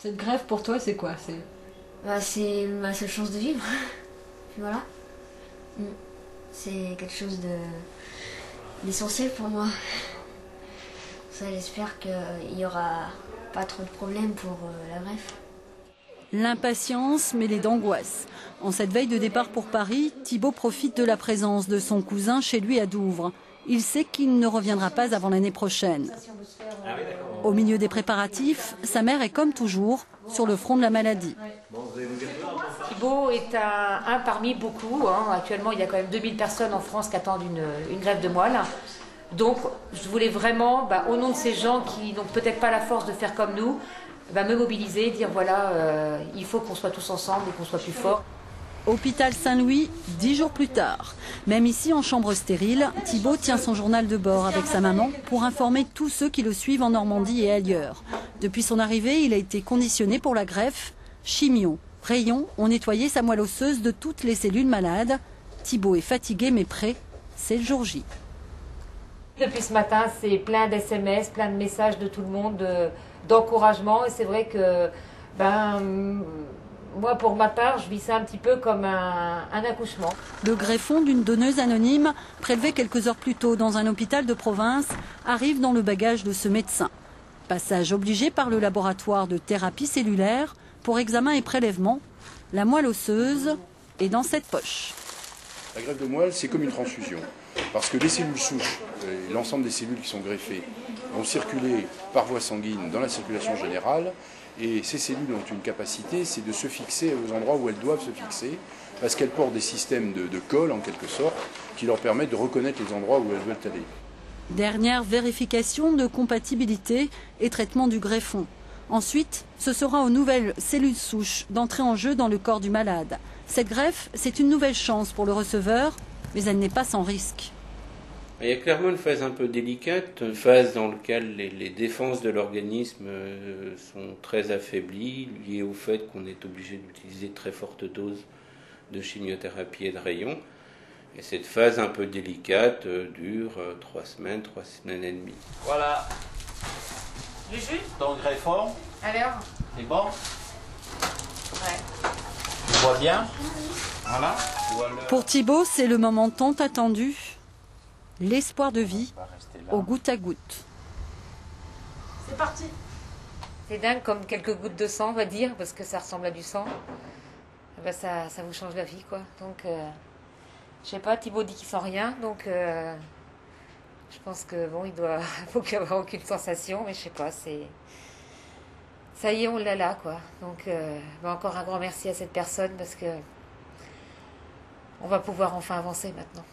Cette grève pour toi, c'est quoi? C'est ma seule chance de vivre. Puis voilà. C'est quelque chose d'essentiel pour moi. Ça, j'espère qu'il n'y aura pas trop de problèmes pour la greffe. L'impatience mêlée d'angoisse. En cette veille de départ pour Paris, Thibaut profite de la présence de son cousin chez lui à Douvres. Il sait qu'il ne reviendra pas avant l'année prochaine. Au milieu des préparatifs, sa mère est comme toujours sur le front de la maladie. Thibaut est un parmi beaucoup. Actuellement, il y a quand même 2000 personnes en France qui attendent une greffe de moelle. Donc, je voulais vraiment, au nom de ces gens qui n'ont peut-être pas la force de faire comme nous, me mobiliser, dire voilà, il faut qu'on soit tous ensemble et qu'on soit plus forts. Hôpital Saint-Louis, 10 jours plus tard. Même ici, en chambre stérile, Thibaut tient son journal de bord avec sa maman pour informer tous ceux qui le suivent en Normandie et ailleurs. Depuis son arrivée, il a été conditionné pour la greffe. Chimio, rayons ont nettoyé sa moelle osseuse de toutes les cellules malades. Thibaut est fatigué mais prêt, c'est le jour J. Depuis ce matin, c'est plein d'SMS, plein de messages de tout le monde, d'encouragement. Et c'est vrai que, moi, pour ma part, je vis ça un petit peu comme un accouchement. Le greffon d'une donneuse anonyme, prélevé quelques heures plus tôt dans un hôpital de province, arrive dans le bagage de ce médecin. Passage obligé par le laboratoire de thérapie cellulaire pour examen et prélèvement. La moelle osseuse est dans cette poche. La greffe de moelle, c'est comme une transfusion. Parce que les cellules souches, l'ensemble des cellules qui sont greffées, vont circuler par voie sanguine dans la circulation générale. Et ces cellules ont une capacité, c'est de se fixer aux endroits où elles doivent se fixer, parce qu'elles portent des systèmes de colle, en quelque sorte, qui leur permettent de reconnaître les endroits où elles veulent aller. Dernière vérification de compatibilité et traitement du greffon. Ensuite, ce sera aux nouvelles cellules souches d'entrer en jeu dans le corps du malade. Cette greffe, c'est une nouvelle chance pour le receveur, mais elle n'est pas sans risque. Il y a clairement une phase un peu délicate, une phase dans laquelle les défenses de l'organisme sont très affaiblies, liées au fait qu'on est obligé d'utiliser de très fortes doses de chimiothérapie et de rayons. Et cette phase un peu délicate dure 3 semaines et demie. Voilà. Juju, Ton greffon, alors c'est bon? Ouais. Tu vois bien? Voilà. Pour Thibaut, c'est le moment tant attendu, l'espoir de vie au goutte à goutte. C'est parti. C'est dingue comme quelques gouttes de sang, on va dire, parce que ça ressemble à du sang. Ça vous change la vie, quoi. Donc, je sais pas, Thibaut dit qu'il sent rien, donc je pense que faut qu'il n'y ait aucune sensation, mais je sais pas, ça y est, on l'a là, quoi. Donc, encore un grand merci à cette personne parce que on va pouvoir enfin avancer maintenant.